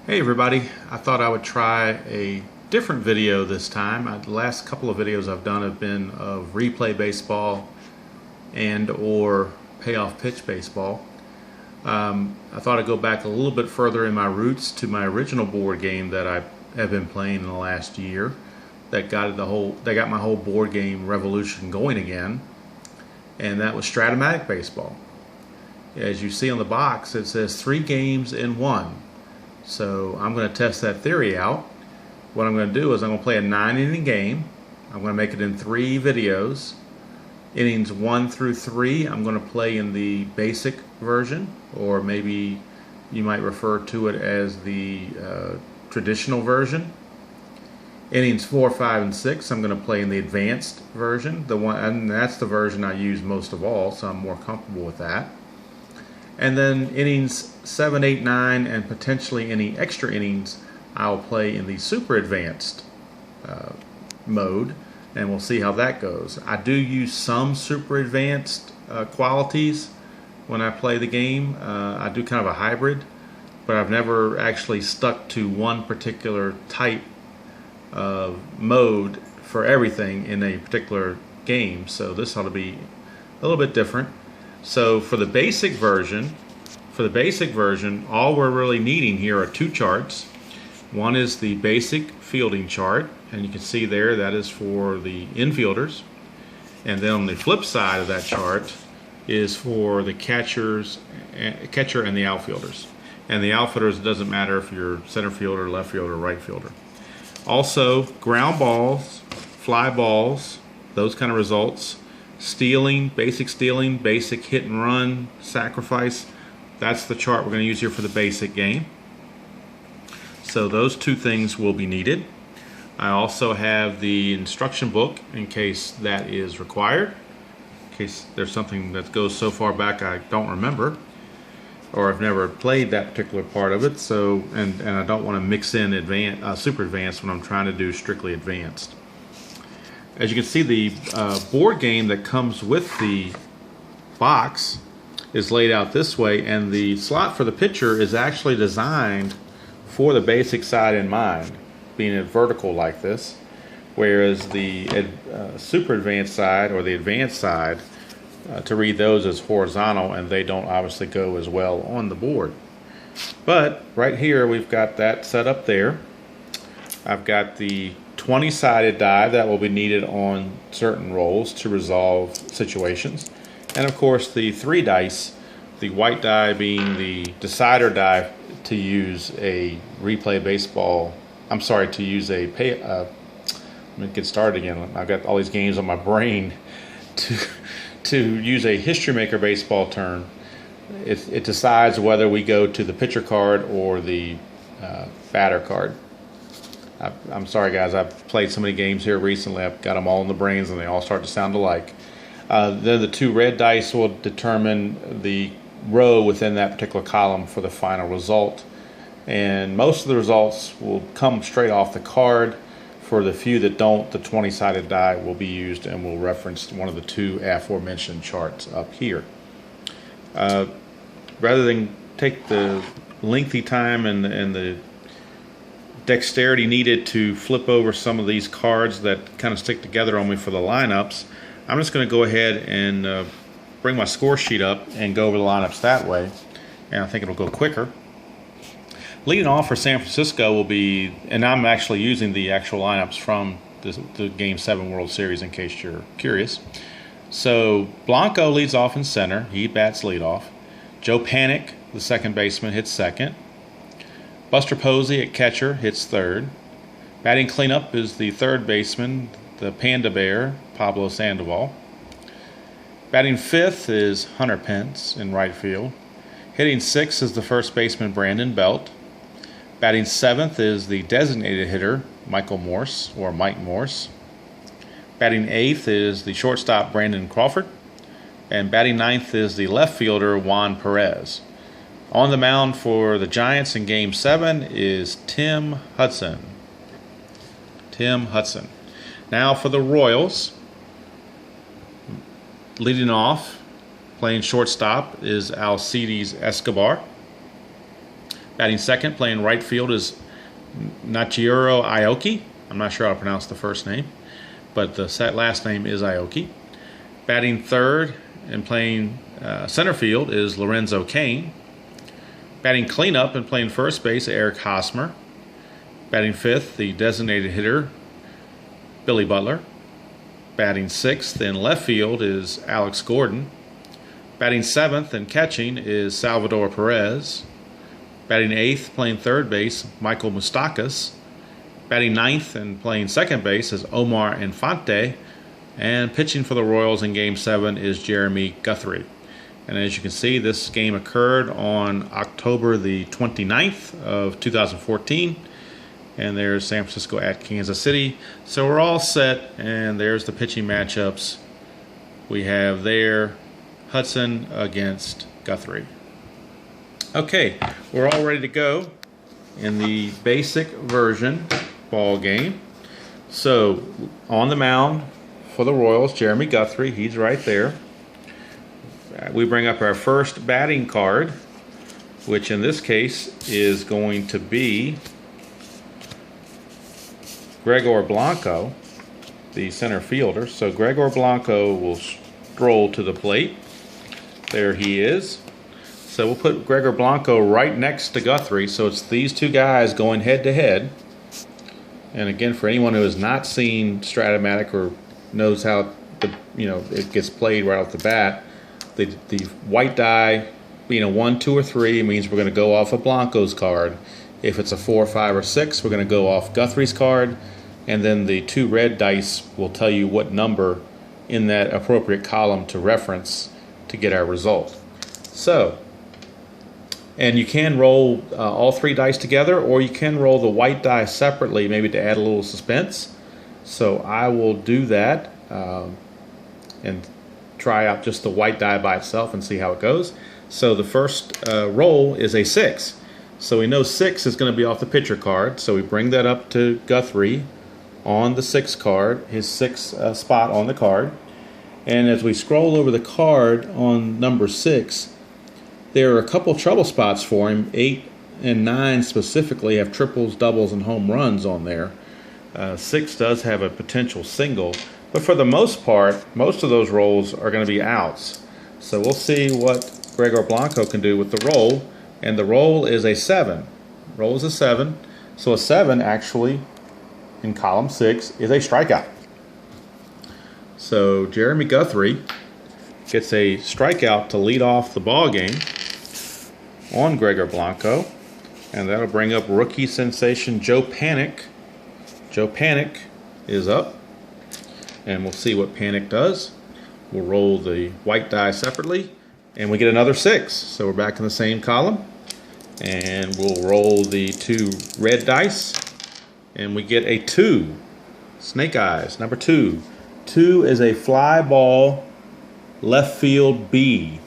Hey everybody, I thought I would try a different video this time. The last couple of videos I've done have been of replay baseball and or payoff pitch baseball. I thought I'd go back a little bit further in my roots to my original board game that I have been playing in the last year that got my whole board game revolution going again, and that was Strat-o-matic baseball. As you see on the box, it says 3 games in 1. So I'm going to test that theory out. What I'm going to do is I'm going to play a 9-inning game. I'm going to make it in 3 videos. Innings 1 through 3 I'm going to play in the basic version, or maybe you might refer to it as the traditional version. Innings 4, 5, and 6 I'm going to play in the advanced version, and that's the version I use most of all, so I'm more comfortable with that. And then innings 7, 8, 9, and potentially any extra innings I'll play in the super advanced mode, and we'll see how that goes. I do use some super advanced qualities when I play the game. I do kind of a hybrid, but I've never actually stuck to one particular type of mode for everything in a particular game, so this ought to be a little bit different. So for the basic version, all we're really needing here are 2 charts. One is the basic fielding chart, and you can see there that is for the infielders. And then on the flip side of that chart is for the catcher and the outfielders. And the outfielders, it doesn't matter if you're center fielder, left fielder, right fielder. Also, ground balls, fly balls, those kind of results. Stealing, basic hit and run, sacrifice. That's the chart we're going to use here for the basic game. So those 2 things will be needed. I also have the instruction book in case that is required, in case there's something that goes so far back I don't remember, or I've never played that particular part of it. So and I don't want to mix in super advanced when I'm trying to do strictly advanced. As you can see, the board game that comes with the box is laid out this way, and the slot for the pitcher is actually designed for the basic side in mind, being it vertical like this, whereas the super advanced side or the advanced side, to read those as horizontal, and they don't obviously go as well on the board. But right here we've got that set up there. I've got the 20-sided die that will be needed on certain rolls to resolve situations, and of course the 3 dice, the white die being the decider die to use a replay baseball. I'm sorry, to use a let me get started again. I've got all these games on my brain. To use a history maker baseball term, it decides whether we go to the pitcher card or the batter card. I'm sorry guys, I've played so many games here recently, I've got them all in the brains and they all start to sound alike. Then the 2 red dice will determine the row within that particular column for the final result. And most of the results will come straight off the card. For the few that don't, the 20-sided die will be used, and we'll reference one of the 2 aforementioned charts up here. Rather than take the lengthy time and the dexterity needed to flip over some of these cards that kind of stick together on me for the lineups, I'm just going to go ahead and bring my score sheet up and go over the lineups that way, and I think it'll go quicker. Leading off for San Francisco will be, and I'm actually using the actual lineups from the Game 7 World Series in case you're curious. So Blanco leads off in center. He bats leadoff. Joe Panik, the second baseman, hits second. Buster Posey at catcher hits third. Batting cleanup is the third baseman, the Panda Bear, Pablo Sandoval. Batting fifth is Hunter Pence in right field. Hitting sixth is the first baseman, Brandon Belt. Batting seventh is the designated hitter, Mike Morse. Batting eighth is the shortstop, Brandon Crawford. And batting ninth is the left fielder, Juan Perez. On the mound for the Giants in Game 7 is Tim Hudson. Now for the Royals, leading off, playing shortstop, is Alcides Escobar. Batting second, playing right field, is Nachihiro Aoki. I'm not sure how to pronounce the first name, but the last name is Aoki. Batting third and playing center field is Lorenzo Cain. Batting cleanup and playing first base, Eric Hosmer. Batting fifth, the designated hitter, Billy Butler. Batting sixth in left field is Alex Gordon. Batting seventh and catching is Salvador Perez. Batting eighth, playing third base, Michael Moustakas. Batting ninth and playing second base is Omar Infante. And pitching for the Royals in Game 7 is Jeremy Guthrie. And as you can see, this game occurred on October the 29th of 2014. And there's San Francisco at Kansas City. So we're all set, and there's the pitching matchups. We have there Hudson against Guthrie. Okay, we're all ready to go in the basic version ball game. So on the mound for the Royals, Jeremy Guthrie, he's right there. We bring up our first batting card, which in this case is going to be Gregor Blanco, the center fielder. So Gregor Blanco will stroll to the plate. There he is. So we'll put Gregor Blanco right next to Guthrie. So it's these two guys going head to head. And again, for anyone who has not seen Strat-o-matic or knows how it gets played right off the bat, the white die being a 1, 2, or 3 means we're going to go off of Blanco's card. If it's a 4, 5, or 6, we're going to go off Guthrie's card. And then the 2 red dice will tell you what number in that appropriate column to reference to get our result. So, and you can roll all 3 dice together, or you can roll the white die separately, maybe to add a little suspense. So I will do that and try out just the white die by itself and see how it goes. So the first roll is a 6. So we know 6 is going to be off the pitcher card. So we bring that up to Guthrie on the 6 card, his 6th spot on the card. And as we scroll over the card on number 6, there are a couple trouble spots for him. 8 and 9 specifically have triples, doubles, and home runs on there. 6 does have a potential single. But for the most part, most of those rolls are going to be outs. So we'll see what Gregor Blanco can do with the roll. And the roll is a 7. Roll is a 7. So a 7 actually, in column 6, is a strikeout. So Jeremy Guthrie gets a strikeout to lead off the ball game on Gregor Blanco. And that'll bring up rookie sensation Joe Panik. Joe Panik is up. And we'll see what Panik does. We'll roll the white die separately. And we get another 6. So we're back in the same column. And we'll roll the 2 red dice. And we get a 2. Snake eyes, number 2. 2 is a fly ball left field B.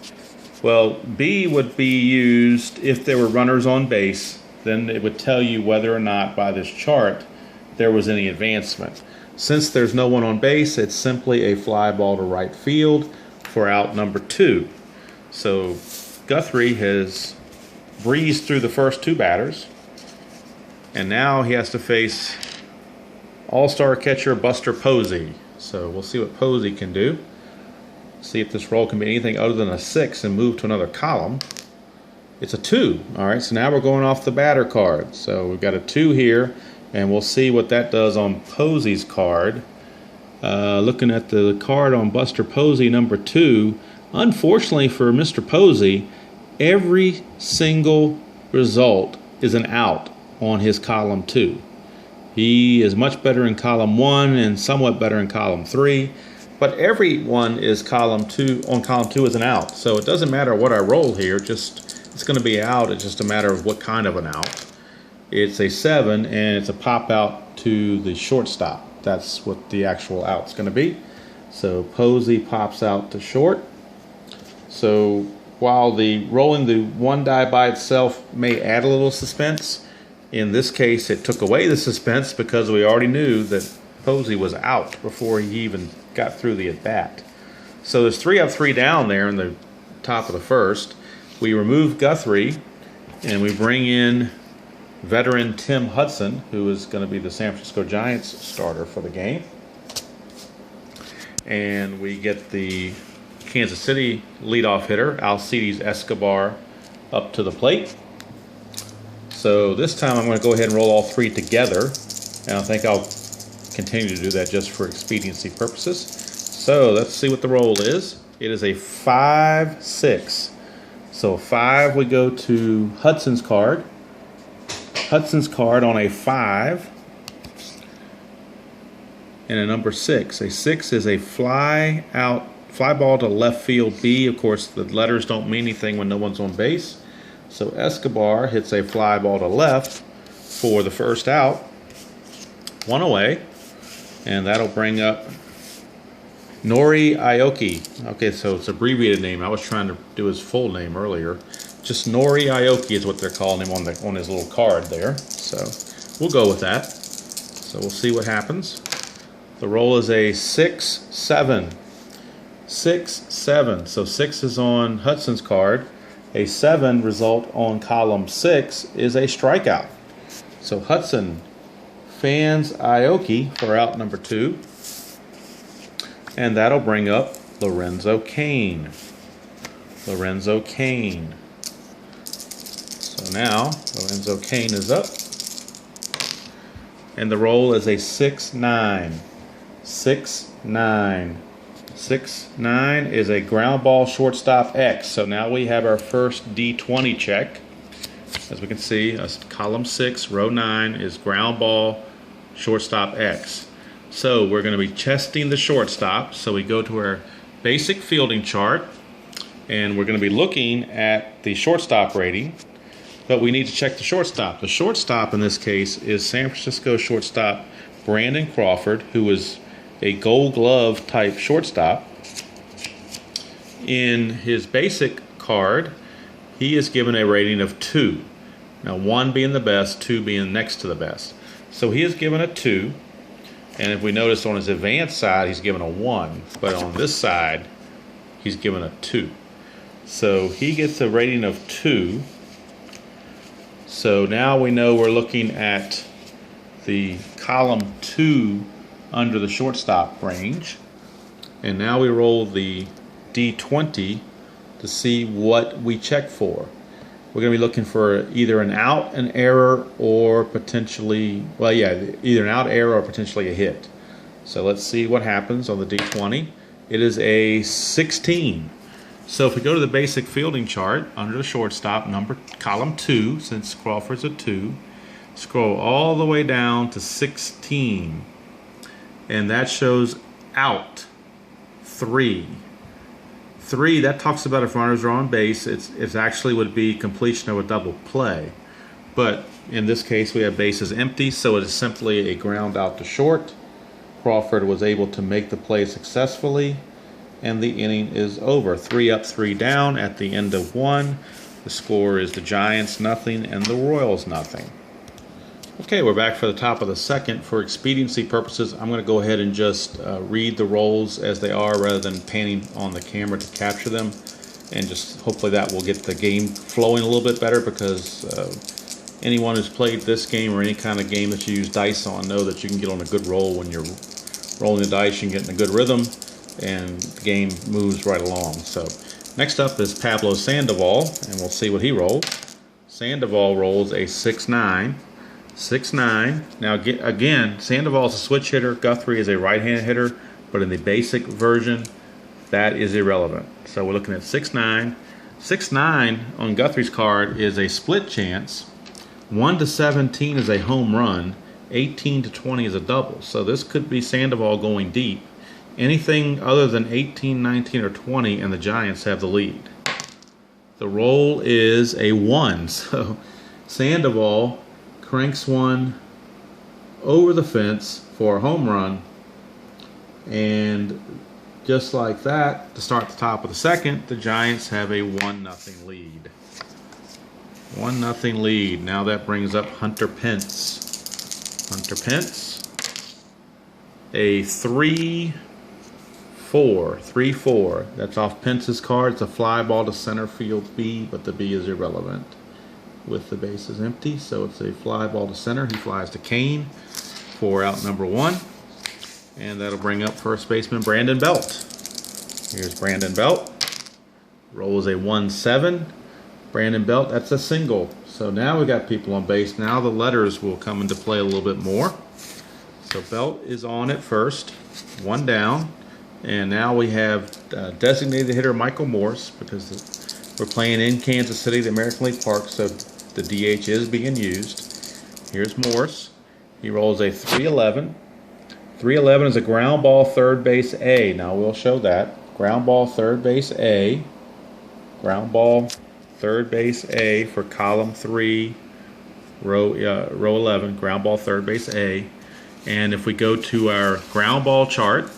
Well, B would be used if there were runners on base. Then it would tell you whether or not by this chart there was any advancement. Since there's no one on base, it's simply a fly ball to right field for out number 2. So Guthrie has breezed through the first 2 batters. And now he has to face all-star catcher Buster Posey. So we'll see what Posey can do. See if this roll can be anything other than a 6 and move to another column. It's a 2. All right, so now we're going off the batter card. So we've got a 2 here, and we'll see what that does on Posey's card. Looking at the card on Buster Posey, number 2, unfortunately for Mr. Posey, every single result is an out on his column 2. He is much better in column 1 and somewhat better in column 3, but every one is column 2 on column 2 is an out. So it doesn't matter what I roll here, it's going to be out. It's just a matter of what kind of an out. It's a 7 and it's a pop out to the shortstop. That's what the actual out's going to be. So Posey pops out to short. So while the rolling the 1 die by itself may add a little suspense, in this case it took away the suspense because we already knew that Posey was out before he even got through the at-bat. So there's 3 up, 3 down there in the top of the first. We remove Guthrie, And we bring in veteran Tim Hudson, who is going to be the San Francisco Giants starter for the game. And we get the Kansas City leadoff hitter, Alcides Escobar, up to the plate. So this time I'm going to go ahead and roll all three together, and I think I'll continue to do that just for expediency purposes. So let's see what the roll is. It is a 5-6. So 5, we go to Hudson's card. Hudson's card on a 5. And a number 6. A 6 is a fly ball to left field B. Of course, the letters don't mean anything when no one's on base. So Escobar hits a fly ball to left for the first out. 1 away. And that'll bring up Nori Aoki. Okay, so it's an abbreviated name. I was trying to do his full name earlier. Just Nori Aoki is what they're calling him on his little card there. So we'll go with that. So we'll see what happens. The roll is a 6-7. 6-7. So 6 is on Hudson's card. A 7 result on column 6 is a strikeout. So Hudson fans Aoki for out number 2. And that'll bring up Lorenzo Cain. Lorenzo Cain. So now Lorenzo Cain is up. And the roll is a 6-9. 6-9. 6-9 is a ground ball shortstop X. So now we have our first D20 check. As we can see, column 6, row 9 is ground ball shortstop X. So we're going to be testing the shortstop. So we go to our basic fielding chart, and we're going to be looking at the shortstop rating. But we need to check the shortstop. The shortstop in this case is San Francisco shortstop Brandon Crawford, who is a Gold Glove type shortstop. In his basic card, he is given a rating of 2. Now 1 being the best, 2 being next to the best. So he is given a 2. And if we notice on his advanced side, he's given a 1. But on this side, he's given a 2. So he gets a rating of 2. So now we know we're looking at the column 2 under the shortstop range. And now we roll the D20 to see what we check for. We're going to be looking for either an out, an error, or potentially, well, yeah, either an out, error, or potentially a hit. So let's see what happens on the D20. It is a 16. So if we go to the basic fielding chart under the shortstop, column 2, since Crawford's a 2, scroll all the way down to 16. And that shows out 3. 3, that talks about if runners are on base, it's actually would be completion of a double play. But in this case, we have bases empty, so it is simply a ground out to short. Crawford was able to make the play successfully, and the inning is over. 3 up, 3 down at the end of 1. The score is the Giants 0 and the Royals 0. Okay, we're back for the top of the second. For expediency purposes, I'm going to go ahead and just read the rolls as they are rather than panning on the camera to capture them. And just hopefully that will get the game flowing a little bit better, because anyone who's played this game or any kind of game that you use dice on know that you can get on a good roll when you're rolling the dice. You can get in a good rhythm and the game moves right along. So next up is Pablo Sandoval, and we'll see what he rolls. Sandoval rolls a 6-9. 6-9. Now again, Sandoval's a switch hitter. Guthrie is a right-handed hitter, but in the basic version, that is irrelevant. So we're looking at 6-9. 6-9 on Guthrie's card is a split chance. 1 to 17 is a home run. 18 to 20 is a double. So this could be Sandoval going deep. Anything other than 18, 19, or 20, and the Giants have the lead. The roll is a 1. So Sandoval cranks one over the fence for a home run, and just like that, to start the top of the second, the Giants have a 1-0 lead. 1-0 lead. Now that brings up Hunter Pence. Hunter Pence, a 3-4. 3-4. That's off Pence's card. It's a fly ball to center field B, but the B is irrelevant. with the bases empty. So it's a fly ball to center. He flies to Kane for out number 1. And that'll bring up first baseman Brandon Belt. Here's Brandon Belt. Rolls a 1-7. Brandon Belt, that's a single. So now we got people on base. Now the letters will come into play a little bit more. So Belt is on at first, 1 down. And now we have designated hitter Michael Morse, because we're playing in Kansas City, the American League Park, so the DH is being used. Here's Morse. He rolls a 3-11. 3-11 is a ground ball third base A. Now we'll show that. Ground ball third base A. Ground ball third base A for column 3, row 11. Ground ball third base A. And if we go to our ground ball chart,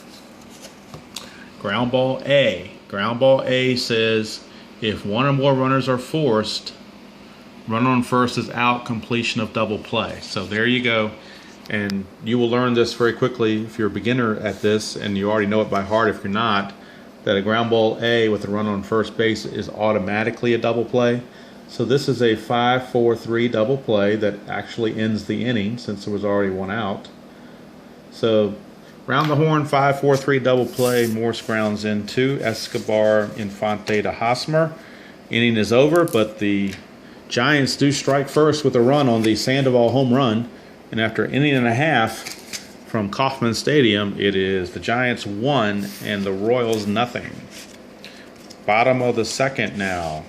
ground ball A says if one or more runners are forced, runner on first is out, completion of double play. So there you go. And you will learn this very quickly if you're a beginner at this, and you already know it by heart if you're not, that a ground ball A with a runner on first base is automatically a double play. So this is a 5-4-3 double play that actually ends the inning since there was already 1 out. So round the horn, 5-4-3 double play. Morse grounds into Escobar, Infante to Hosmer. Inning is over, but the Giants do strike first with a run on the Sandoval home run. And after an inning and a half from Kauffman Stadium, it is the Giants 1 and the Royals nothing. Bottom of the second now.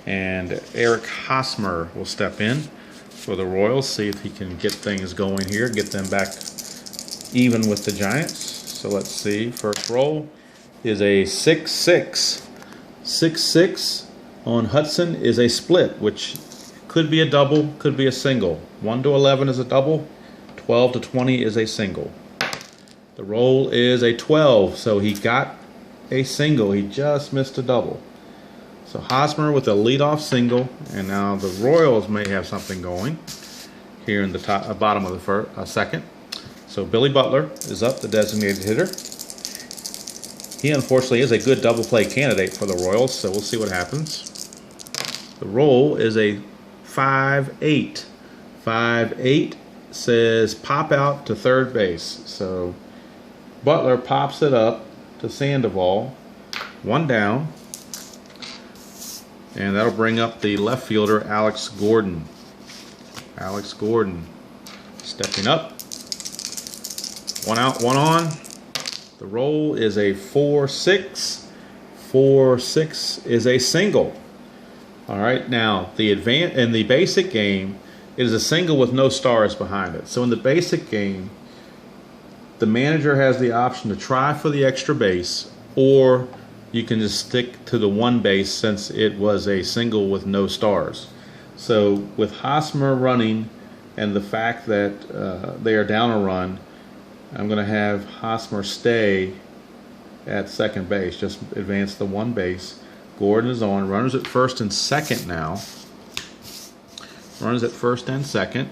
And Eric Hosmer will step in for the Royals, see if he can get things going here, get them back even with the Giants. So let's see. First roll is a 6-6. 6-6 on Hudson is a split, which could be a double, could be a single. 1-11 is a double, 12-20 is a single. The roll is a 12, so he got a single. He just missed a double. So Hosmer with a leadoff single, and now the Royals may have something going here in the bottom of the second. So Billy Butler is up, the designated hitter. He unfortunately is a good double play candidate for the Royals, so we'll see what happens. The roll is a 5-8. 5-8 says pop out to third base. So Butler pops it up to Sandoval, 1 down. And that'll bring up the left fielder, Alex Gordon. Alex Gordon stepping up. 1 out, 1 on. The roll is a 4-6. 4-6 is a single. All right, now in the basic game, it is a single with no stars behind it. So in the basic game, the manager has the option to try for the extra base, or you can just stick to the 1 base since it was a single with no stars. So with Hosmer running and the fact that they are down a run, I'm going to have Hosmer stay at second base, just advance the 1 base. Gordon is on, runners at first and second now. Runners at first and second.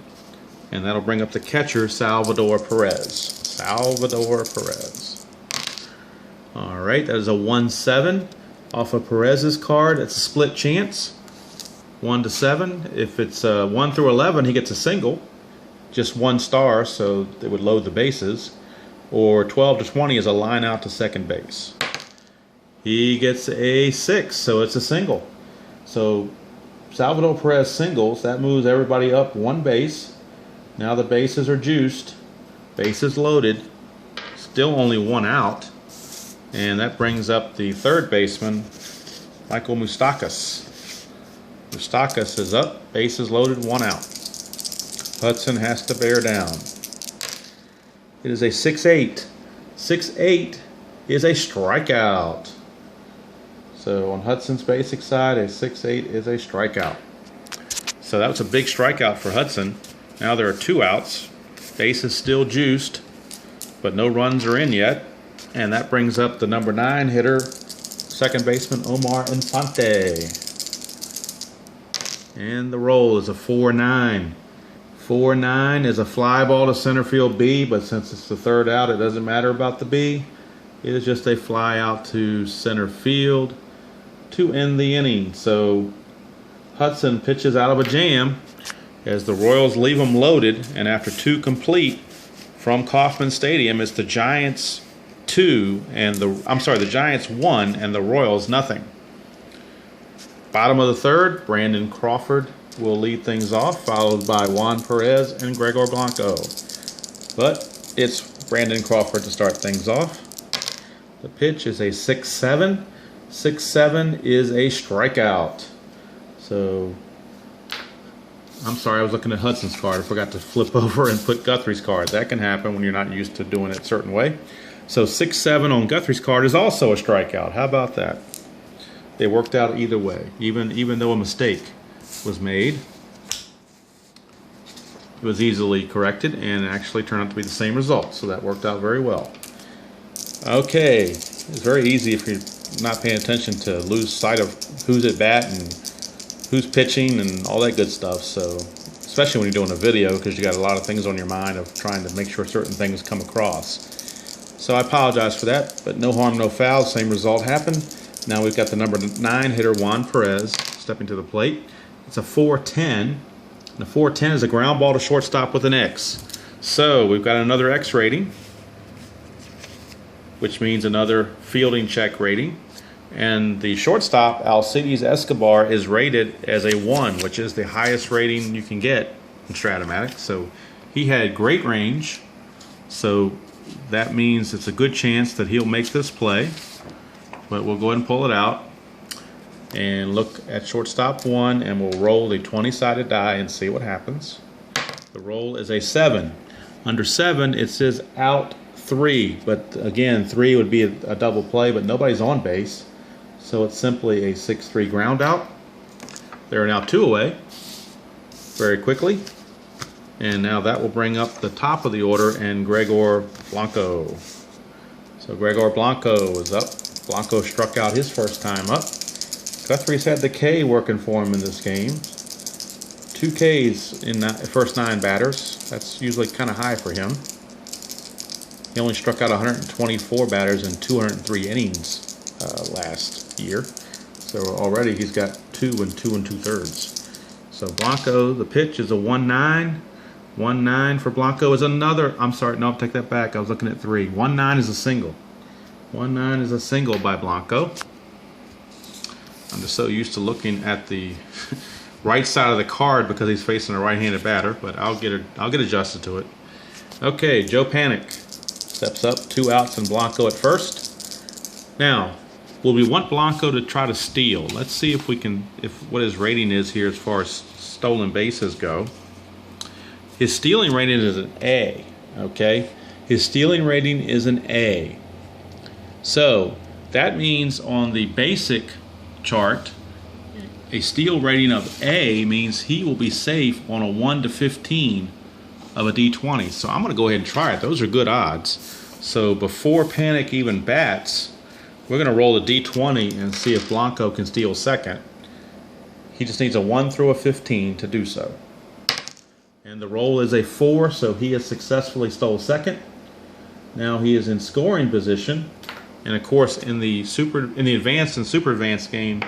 And that'll bring up the catcher, Salvador Perez. Salvador Perez. All right, that is a 1-7 off of Perez's card. It's a split chance. 1-7. If it's 1-11, he gets a single. Just 1 star, so they would load the bases. Or 12-20 is a line out to second base. He gets a 6, so it's a single. So Salvador Perez singles. That moves everybody up 1 base. Now the bases are juiced. Bases loaded. Still only 1 out. And that brings up the third baseman, Michael Moustakas. Moustakas is up. Bases loaded, 1 out. Hudson has to bear down. It is a 6-8. 6-8 is a strikeout. So on Hudson's basic side, a 6-8 is a strikeout. So that was a big strikeout for Hudson. Now there are 2 outs. Base is still juiced, but no runs are in yet. And that brings up the number 9 hitter, second baseman Omar Infante. And the roll is a 4-9. 4-9 is a fly ball to center field B, but since it's the 3rd out, it doesn't matter about the B. It is just a fly out to center field to end the inning. So Hudson pitches out of a jam as the Royals leave him loaded, and after 2 complete from Kauffman Stadium, it's the Giants 2 and the Giants 1 and the Royals nothing. Bottom of the third, Brandon Crawford will lead things off, followed by Juan Perez and Gregor Blanco. But it's Brandon Crawford to start things off. The pitch is a 6-7. 6-7 is a strikeout. So, I'm sorry, I was looking at Hudson's card. I forgot to flip over and put Guthrie's card. That can happen when you're not used to doing it a certain way. So 6-7 on Guthrie's card is also a strikeout. How about that? They worked out either way, even though a mistake was made. It was easily corrected and actually turned out to be the same result, so that worked out very well. Okay, it's very easy if you're not paying attention to lose sight of who's at bat and who's pitching and all that good stuff. So, especially when you're doing a video, because you got a lot of things on your mind of trying to make sure certain things come across. So I apologize for that, but no harm, no foul. Same result happened. Now we've got the number 9 hitter Juan Perez stepping to the plate. It's a 4-10. The 4-10 is a ground ball to shortstop with an X. So we've got another X rating, which means another fielding check rating. And the shortstop, Alcides Escobar, is rated as a 1, which is the highest rating you can get in Strat-o-matic. So he had great range. So that means it's a good chance that he'll make this play. But we'll go ahead and pull it out and look at shortstop 1, and we'll roll the 20-sided die and see what happens. The roll is a 7. Under 7, it says out 3, but again, 3 would be a double play, but nobody's on base, so it's simply a 6-3 ground out. There are now 2 away very quickly, and now that will bring up the top of the order and Gregor Blanco. So Gregor Blanco is up. Blanco struck out his first time up. Guthrie's had the K working for him in this game. 2 Ks in the first 9 batters. That's usually kind of high for him. He only struck out 124 batters in 203 innings last year. So already he's got 2 and 2 2/3. So Blanco, the pitch is a 1-9. 1-9 for Blanco is another. I'm sorry, no, I'll take that back. I was looking at 3. 1-9 is a single. 1-9 is a single by Blanco. I'm just so used to looking at the right side of the card because he's facing a right-handed batter, but I'll get adjusted to it. Okay, Joe Panik steps up, 2 outs and Blanco at first. Now, will we want Blanco to try to steal? Let's see if we can, what his rating is here as far as stolen bases go. His stealing rating is an A, okay? His stealing rating is an A. So, that means on the basic chart, a steal rating of A means he will be safe on a 1 to 15 of a D20. So I'm going to go ahead and try it. Those are good odds. So before Panik even bats, we're going to roll a D20 and see if Blanco can steal second. He just needs a 1 through a 15 to do so. And the roll is a 4, so he has successfully stole second. Now he is in scoring position. And of course, in the advanced and super advanced game,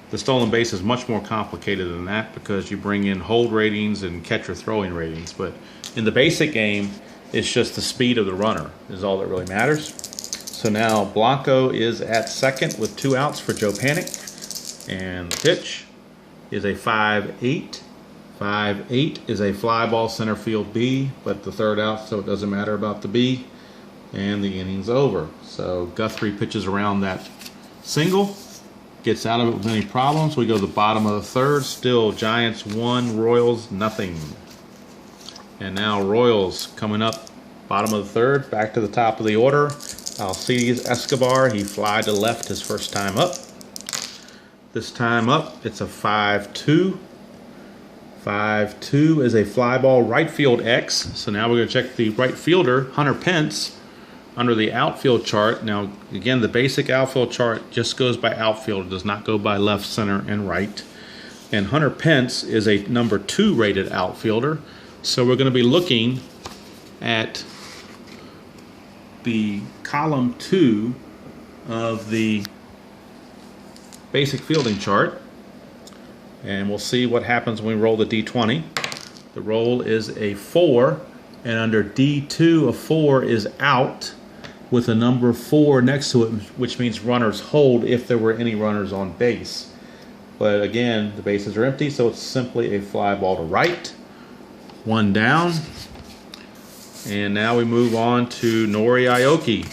the stolen base is much more complicated than that because you bring in hold ratings and catcher throwing ratings. But in the basic game, it's just the speed of the runner is all that really matters. So now Blanco is at second with 2 outs for Joe Panik, and the pitch is a 5-8. 5-8 is a fly ball center field B, but the 3rd out, so it doesn't matter about the B. And the inning's over. So Guthrie pitches around that single, gets out of it with any problems. We go to the bottom of the 3rd. Still Giants 1, Royals nothing. And now Royals coming up, bottom of the 3rd, back to the top of the order. Alcides Escobar, he flied to left his first time up. This time up, it's a 5-2. 5-2 is a fly ball right field X. So now we're going to check the right fielder, Hunter Pence, under the outfield chart. Now, again, the basic outfield chart just goes by outfield. It does not go by left, center, and right. And Hunter Pence is a number 2 rated outfielder. So we're going to be looking at the column 2 of the basic fielding chart. and we'll see what happens when we roll the D20. The roll is a 4, and under D2 a 4 is out with a number 4 next to it, which means runners hold if there were any runners on base. But again, the bases are empty, so it's simply a fly ball to right. 1 down. And now we move on to Nori Aoki.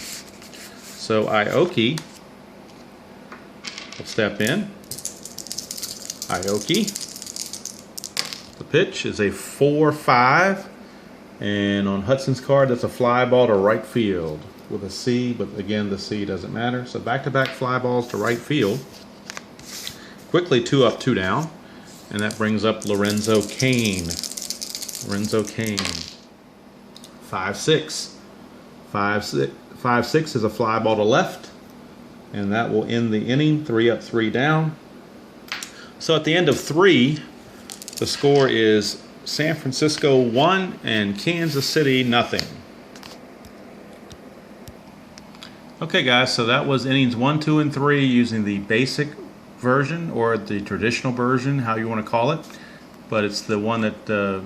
So Aoki will step in. Aoki. The pitch is a 4-5. And on Hudson's card, that's a fly ball to right field with a C, but again, the C doesn't matter. So back-to-back fly balls to right field. Quickly 2 up, 2 down. And that brings up Lorenzo Cain. Lorenzo Cain. 5-6. 5-6 is a fly ball to left. And that will end the inning. 3 up, 3 down. So at the end of 3, the score is San Francisco 1 and Kansas City nothing. Okay guys, so that was innings 1, 2, and 3 using the basic version or the traditional version, how you want to call it. But it's the one that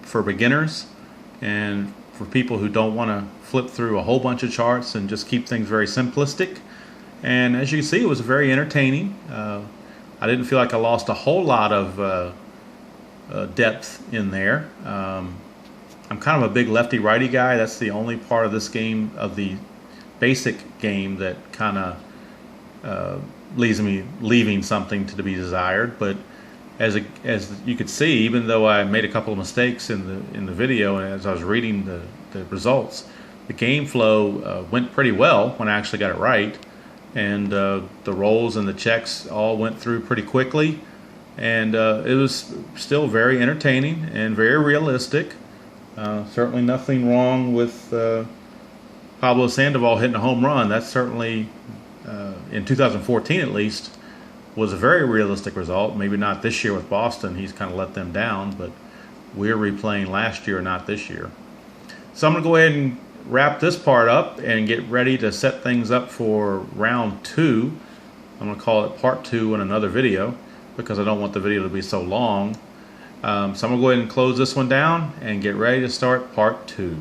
for beginners and for people who don't want to flip through a whole bunch of charts and just keep things very simplistic. And as you can see, it was very entertaining. I didn't feel like I lost a whole lot of depth in there. I'm kind of a big lefty-righty guy. That's the only part of this game, of the basic game, that kind of leaves me leaving something to be desired. But as you could see, even though I made a couple of mistakes in the video and as I was reading the results, the game flow went pretty well when I actually got it right, and the rolls and the checks all went through pretty quickly. And it was still very entertaining and very realistic. Certainly nothing wrong with Pablo Sandoval hitting a home run. That's certainly, in 2014 at least, was a very realistic result. Maybe not this year with Boston. He's kind of let them down, but we're replaying last year, not this year. So I'm going to go ahead and wrap this part up and get ready to set things up for round 2. I'm going to call it part 2 in another video, because I don't want the video to be so long. So I'm going to go ahead and close this one down and get ready to start part 2.